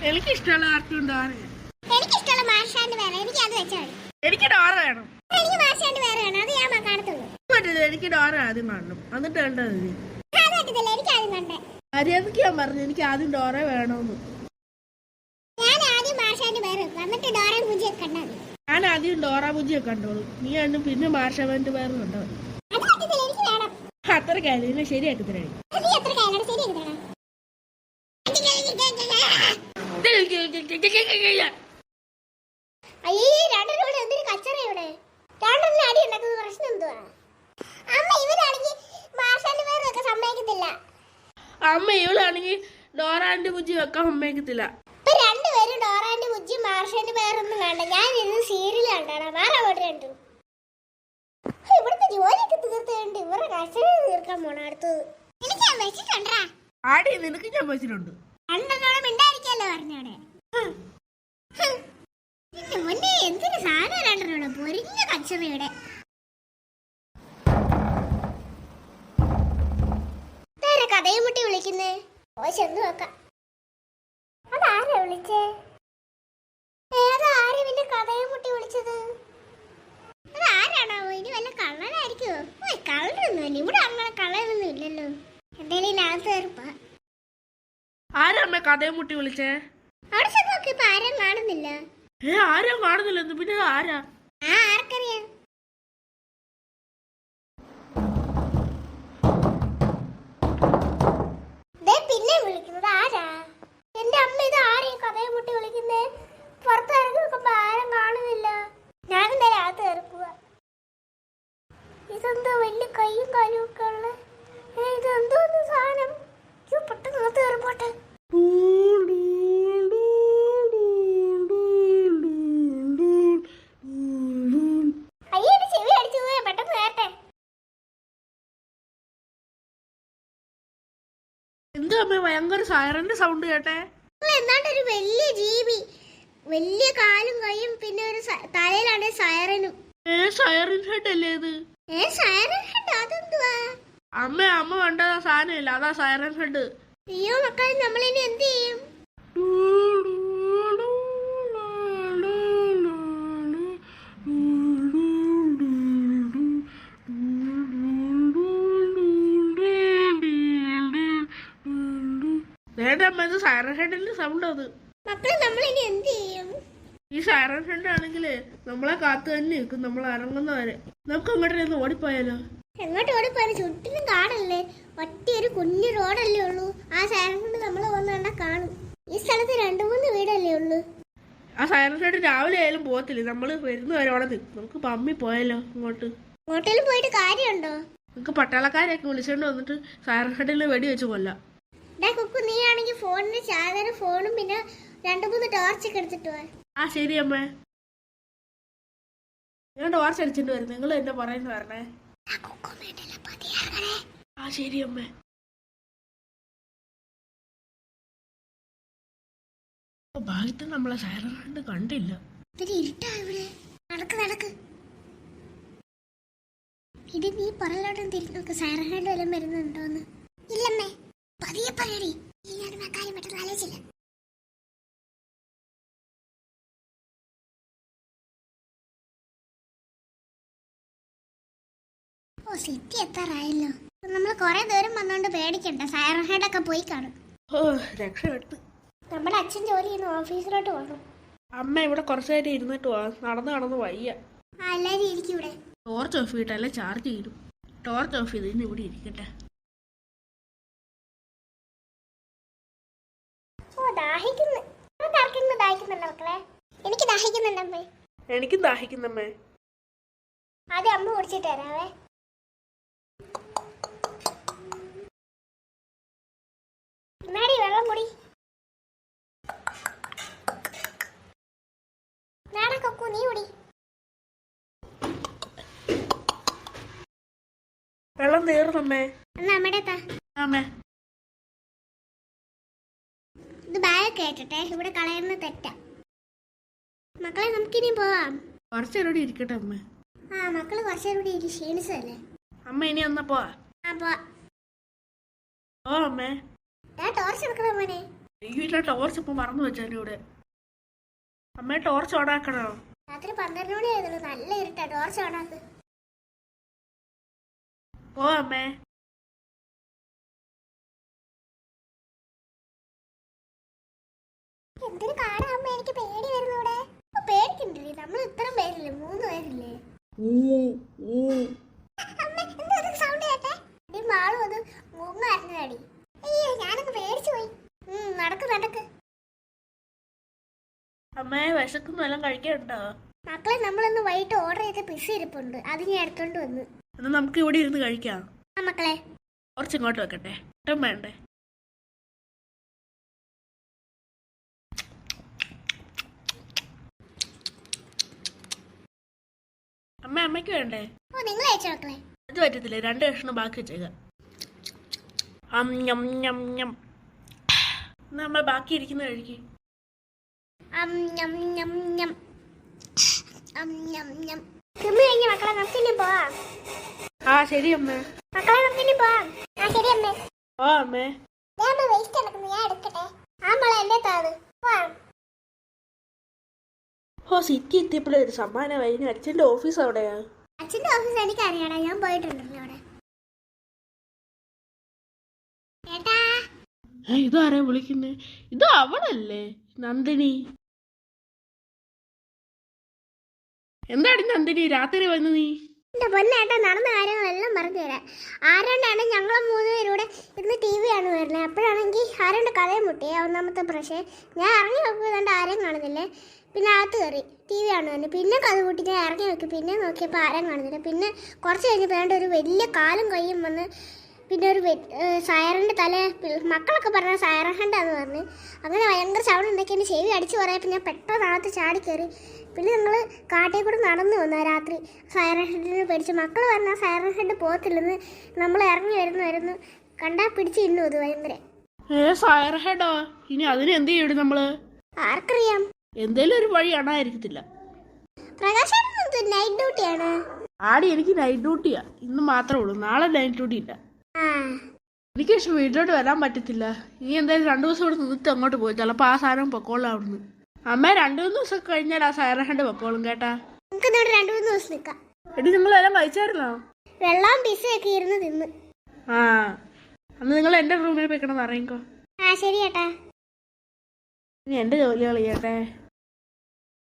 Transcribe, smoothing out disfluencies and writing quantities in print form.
എനിക്ക് ഇഷ്ടമുള്ള cartoon Dora. എനിക്ക് ഇഷ്ടമുള്ള മാർഷാന്റെ വേറെ, എനിക്ക് അത് വെച്ചാൽ മതി. എനിക്ക് ഡോറ വേണം. എനിക്ക് മാർഷാന്റെ വേറെ വേണം, അത് ഞാൻ കാണത്തുള്ളൂ. എനിക്ക് ഡോറ ആദ്യം കാണണം, എന്നിട്ട് കണ്ടത് മതി. എനിക്ക് ആദ്യം കണ്ടേ. ആര്യക്ക് ഞാൻ പറഞ്ഞു എനിക്ക് ആദ്യം ഡോറ വേണമെന്ന്. ഞാൻ ആദ്യം മാർഷാന്റെ വേറെ എന്നിട്ട് ഡോറ ബുജിയെ കണ്ടാൽ മതി. ഞാൻ ആദ്യം ഡോറ ബുജിയെ കണ്ടോളൂ, നീ കണ്ടും പിന്നെ മാർഷാന്റെ വേറെ കണ്ടോ. അത്ര കാര്യം ശരിയാക്കി തരാം. അമ്മ ഇവളാണെങ്കിൽ ഡോറാന്റെ ബുജ്ജി വെക്കാൻ സമ്മതിക്കത്തില്ല. രണ്ടുപേരും ഡോറാന്റെ ബുജ്ജി മാർഷാന്റെ പേരൊന്നും വേണ്ട. ഞാൻ ഇന്ന് സീരിയൽ കണ്ടാണ്. മാറാ പോട്ട് രണ്ടു ഇവിടുത്തെ ജോലിയൊക്കെ തീർത്തുകൊണ്ട് ഇവരുടെ കച്ചറ തീർക്കാൻ പോണ അടുത്തത്. എനിക്ക് ഞാൻ വെച്ചിട്ടുണ്ടാ ആടി, നിനക്ക് ഞാൻ വെച്ചിട്ടുണ്ട്. രണ്ടെണ്ണോടെ മിണ്ടായിരിക്കല്ലോ പറഞ്ഞോടെ. മുന്നേ എന്തിനു സാധനം രണ്ടെണ്ണോടെ പൊരിഞ്ഞ കച്ചറയുടെ. കഥയും മുട്ടി വിളിക്കുന്നേ. ഓ ചെന്ന് നോക്കാം. അതാരാ വിളിച്ചേ? ഏതാരും പിന്നെ കഥയും മുട്ടി വിളിച്ചത്? അതാരാണോ? ഇനി വല്ല കള്ളനായിരിക്കുമോ? കള്ളനൊന്നുമല്ല, ഇവിടെ അങ്ങനെ കള്ളനൊന്നും ഇല്ലല്ലോ. എന്തായാലും അകത്ത് കയറിപ്പോ. ആരമ്മ കഥയും മുട്ടി വിളിച്ചേ? അവിടെ ചെന്ന് നോക്കിയപ്പോ ആരും കാണുന്നില്ല. ആരും കാണുന്നില്ല, പിന്നെ ആരാ? ആർക്കറിയാം. പിന്നെ വിളിക്കുന്നത് ആരാ? എന്റെ അമ്മ ഇത് ആരെയും കഥയെ മുട്ടി വിളിക്കുന്നേ. പുറത്തിറങ്ങി നോക്കുമ്പോ ആരും കാണുന്നില്ല. ഞാനെന്തായാലും അകത്ത് കയറിക്കുക. ഇതെന്തോ വലിയ കൈയും കാലും ഒക്കെ ഉള്ള ഇതെന്തോന്ന് സാധനം. പെട്ടെന്ന് അകത്ത് കയറിപ്പോട്ടെ. അയ്യോ ചെവി അടിച്ചു പോയാ, പെട്ടെന്ന് കേട്ടെ. എന്താ അമ്മ ഭയങ്കര സൈറന്റെ സൗണ്ട് കേട്ടെ? എന്താണ്ട് ഒരു വലിയ ജീവി, വലിയ കാലും കൈയും, പിന്നെ ഒരു തലയിലാണ് സൈറനും. സൈറൻ ഹെഡ് അല്ലേ ഇത്? സൈറൻ ഹെഡ് അതെന്തുവാ? അമ്മ കണ്ട സാധനമില്ല, അതാ സൈറൻ ഹെഡ്. അയ്യോ മക്കളെ, നമ്മളിനി എന്ത് ചെയ്യും? സൈറൻ ഹെഡിന്റെ സൗണ്ട് അത്. മക്കളെ നമ്മളിനി എന്ത് ചെയ്യും? ഈ സൈറൻ ഹെഡ് ആണെങ്കില് നമ്മളെ കാത്തു തന്നെ നിൽക്കും, നമ്മൾ ഇറങ്ങുന്നവരെ. നമുക്ക് അങ്ങോട്ട് ഓടിപ്പോയാലോ? എങ്ങോട്ട് ഓടിപ്പോയാലും ചുറ്റിനും കാടല്ലേ, ഒറ്റ ഒരു കുഞ്ഞു റോഡല്ലേ ഉള്ളൂ. ആ സൈറൻ ഹെഡ് നമ്മൾ വന്നാ കാണും. ഈ സ്ഥലത്ത് 2-3 വീടല്ലേ ഉള്ളൂ. ആ സൈറൻ ഹെഡ് രാവിലെ ആയാലും പോകത്തില്ല, നമ്മള് വരുന്നവരെ അവിടെ നിൽക്കും. നമുക്ക് പമ്മി പോയാലോ? ഇങ്ങോട്ടേലും പോയിട്ട് കാര്യമുണ്ടോ? നമുക്ക് പട്ടാളക്കാരെയൊക്കെ വിളിച്ചോണ്ട് വന്നിട്ട് സൈറൻ ഹെഡിൽ വെടി വെച്ച് കൊല്ലാം. കുക്കു, നീ ആണെങ്കിൽ ഫോണിന് ചാർജർ, ഫോണും പിന്നെ 2-3 ടോർച്ചൊക്കെ എടുത്തിട്ട് പോവാ. ശരി അമ്മേ, ഞാൻ ടോർച്ച് അടിച്ചിട്ട് വരും. നിങ്ങൾ എന്നെ പറയുന്നു വരണേ. ശരി അമ്മേ. ഭാഗ്യത്തിന് നമ്മളെ സൈറൻ ഹെഡ് കണ്ടില്ല. നടക്ക്. ഇത് നീ പുറകിലോട്ടും തിരിഞ്ഞു സൈറൻ ഹെഡ് വല്ലതും വരുന്നുണ്ടോന്ന്. ഇല്ലമ്മേ, പതിയെ പറയടി. ഞാനും ആ കാര്യം പെട്ടെന്ന് ആലോചിച്ചില്ല. സിറ്റി എത്താറായല്ലോ. നമ്മൾ കുറെ ദൂരം വന്നോണ്ട് പേടിക്കണ്ട, സൈറൻ ഹെഡ് ഒക്കെ പോയി കാണും. രക്ഷപ്പെട്ടു. നമ്മുടെ അച്ഛൻ ജോലി ചെയ്യുന്ന ഓഫീസിലോട്ട് പോകണം. അമ്മ ഇവിടെ കുറച്ചു നേരം ഇരുന്നിട്ട് നടന്ന് വയ്യ. എല്ലാരും ഇരിക്കും ഇവിടെ. ടോർച്ച് ഓഫ് ചെയ്തിട്ടല്ലേ ചാർജ് ചെയ്യും. ടോർച്ച് ഓഫ് ചെയ്ത് ഇവിടെ ഇരിക്കട്ടെ. എനിക്ക് ദാഹിക്കുന്നുണ്ടമ്മേ. എനിക്കും ദാഹിക്കുന്നമ്മേ. ആദ്യം അമ്മ കുടിച്ചിട്ട് തരാവേ. വെള്ളം കുടി. കൊക്കു നീ കുടി. വെള്ളം തീർന്നമ്മേ. അമ്മേ ഇത് ബാഗ് കേട്ടെ, ഇവിടെ കളയുന്ന തെറ്റാ. മക്കളെ നമുക്കിനി പോവാം. കുറച്ചേരോടെ ഇരിക്കട്ടെ അമ്മ. മക്കള് കുറച്ചേരോടെ ക്ഷീണിച്ചതല്ലേ അമ്മ. ഇനി എന്നാ പോവാ? പോവാ. അമ്മേ ടോർച്ച് എടുക്കണം മോനെ. ഈ വീട്ടിലെ ടോർച്ച് ഇപ്പൊ മറന്നു വെച്ചാൽ ഇവിടെ. അമ്മ ടോർച്ച് ഓണാക്കണോ? രാത്രി 12 മണി ആയതുള്ളൂ, നല്ല ഇരുട്ടാ. ടോർച്ച് ഓണാക്ക്. ഓ അമ്മേ. എന്തിനു കാണാമ്മ, എനിക്ക് പേടി വരുന്നു ഇവിടെ. പേടിക്കണ്ടേ, നമ്മൾ ഇത്ര പേരില്ലേ, 3 പേരില്ലേ. അമ്മ എന്തൊരു സൗണ്ട് കേട്ടെ? ഈ മാളും അത് മൂങ്ങായിരുന്നടി. അയ്യോ ഞാനൊക്കെ പേടിച്ചു പോയി. നടക്ക് നടക്ക്. അമ്മേ വിശക്കുന്നു, എല്ലാം കഴിക്കണ്ടോ? മക്കളെ നമ്മളിന്ന് വൈകിട്ട് ഓർഡർ ചെയ്ത പിസ്സ ഇരിപ്പുണ്ട്, അത് ഞാൻ എടുത്തോണ്ട് വന്നു. എന്നാ നമുക്ക് ഇവിടെ ഇരുന്ന് കഴിക്കാം. ആ മക്കളെ കുറച്ച് ഇങ്ങോട്ട് വെക്കട്ടെ, ഒട്ടും വേണ്ടേ? അമ്മ അമ്മയ്ക്ക് വേണ്ടേ? ഓ നിങ്ങൾ അയച്ചോ മക്കളെ. അത് പറ്റത്തില്ലേ, 2 കഷ്ണം ബാക്കി വെച്ചേക്കാം. നമ്മൾ ബാക്കി ഇരിക്കുന്ന കഴിക്കും. മക്കളെ നമുക്കിനി പോവാം. ആ ശരി അമ്മ. മക്കളെ നമുക്കിനി പോവാം. ആ ശരി അമ്മേ. ഓ അമ്മേ. ഞാൻ വേസ്റ്റ് നടക്കുന്നു, ഞാൻ എടുക്കട്ടെ. ആ മോളെ എന്നെ താത് പോവാം. ഓ സിറ്റി എത്തിയപ്പോഴേ ഒരു സമ്മാനമായി. അച്ഛൻ്റെ ഓഫീസ് അവിടെയാ? അച്ഛൻ്റെ ഓഫീസ് എനിക്ക് അറിയാടാ, ഞാൻ പോയിട്ടുണ്ടല്ലോ അവിടെ. ഏട്ടാ ഇതാരാ വിളിക്കുന്നേ? ഇത് അവളല്ലേ, നന്ദിനി. എന്താടി നന്ദിനി രാത്രി വന്നു നീ? എന്റെ പൊന്നേട്ടാ, നടന്ന കാര്യങ്ങളെല്ലാം പറഞ്ഞു തരാം. ആരാണ്ടാണ് ഞങ്ങൾ 3 പേരൂടെ ഇന്ന് TV ആണ് വരുന്നത്. അപ്പോഴാണെങ്കിൽ ആരാണ്ട് കഥയും മുട്ടിയേ. ഒന്നാമത്തെ പ്രശ്നം ഞാൻ ഇറങ്ങി നോക്കിയതുകൊണ്ട് ആരെയും കാണുന്നില്ലേ. പിന്നെ അകത്ത് കയറി TV കാണുന്നു. പിന്നെ കഥ കൂട്ടി ഞാൻ ഇറങ്ങി നോക്കി, പിന്നെ നോക്കിയപ്പോൾ ആരെയും കാണുന്നില്ല. പിന്നെ കുറച്ച് കഴിഞ്ഞപ്പോൾ വേണ്ട ഒരു വലിയ കാലും കൈയും വന്ന്, പിന്നെ ഒരു സൈറൻ്റെ തല. മക്കളൊക്കെ പറഞ്ഞ സൈറൻ ഹണ്ടാന്ന് പറഞ്ഞ്. അങ്ങനെ ഭയങ്കര സൗണ്ട് ഉണ്ടാക്കി എൻ്റെ ചെവി അടിച്ച് പറയപ്പോൾ ഞാൻ പെട്ടെന്ന് അകത്ത് ചാടി കയറി. പിന്നെ ഞങ്ങൾ കാട്ടിൽ കൂടെ നടന്നു വന്നു രാത്രി. സൈറൻ ഹെഡിനെ പേടിച്ച് മക്കൾ പറഞ്ഞാൽ സൈറൻ ഹെഡ് പോകത്തില്ലെന്ന്. നമ്മൾ ഇറങ്ങി വരുന്നു കണ്ടാൽ പിടിച്ച് ഇന്നു അത് ഭയങ്കര. സൈറൻ ഹെഡോ? ഇനി അതിന് എന്ത് ചെയ്യും നമ്മള്? ആർക്കറിയാം, എന്തേലും ഒരു വഴി കാണാതിരിക്കത്തില്ല. പ്രകാശ് നൈറ്റ് ഡ്യൂട്ടിയാണ്. ആടി എനിക്ക് നൈറ്റ് ഡ്യൂട്ടിയാ, ഇന്ന് മാത്രമേ ഉള്ളൂ, നാളെ നൈറ്റ് ഡ്യൂട്ടി ഇല്ല. എനിക്ക് പക്ഷെ വീട്ടിലോട്ട് വരാൻ പറ്റത്തില്ല. ഇനി എന്തായാലും 2 ദിവസം ഇവിടെ നിന്നിട്ട് അങ്ങോട്ട് പോയി, ചിലപ്പോൾ ആ സാധനം പൊക്കോളാം അവിടുന്ന്. അമ്മ 2-3 ദിവസം കഴിഞ്ഞാൽ ആ സൈറൻ ഹെഡ് പൊക്കോളും കേട്ടാ. നമുക്ക് 2-3 ദിവസം നിൽക്കാം. എടി നിങ്ങളെല്ലാം കഴിച്ചായിരുന്നോ? വെള്ളം പിസയൊക്കെ ഇരുന്ന് തിന്ന്. ആ അന്ന് നിങ്ങൾ എൻ്റെ റൂമിൽ പോയിക്കണമെന്ന് അറിയിക്കോ. ആ ശരി ചേട്ടാ. ഇനി എൻ്റെ ജോലികൾ ചെയ്യട്ടെ.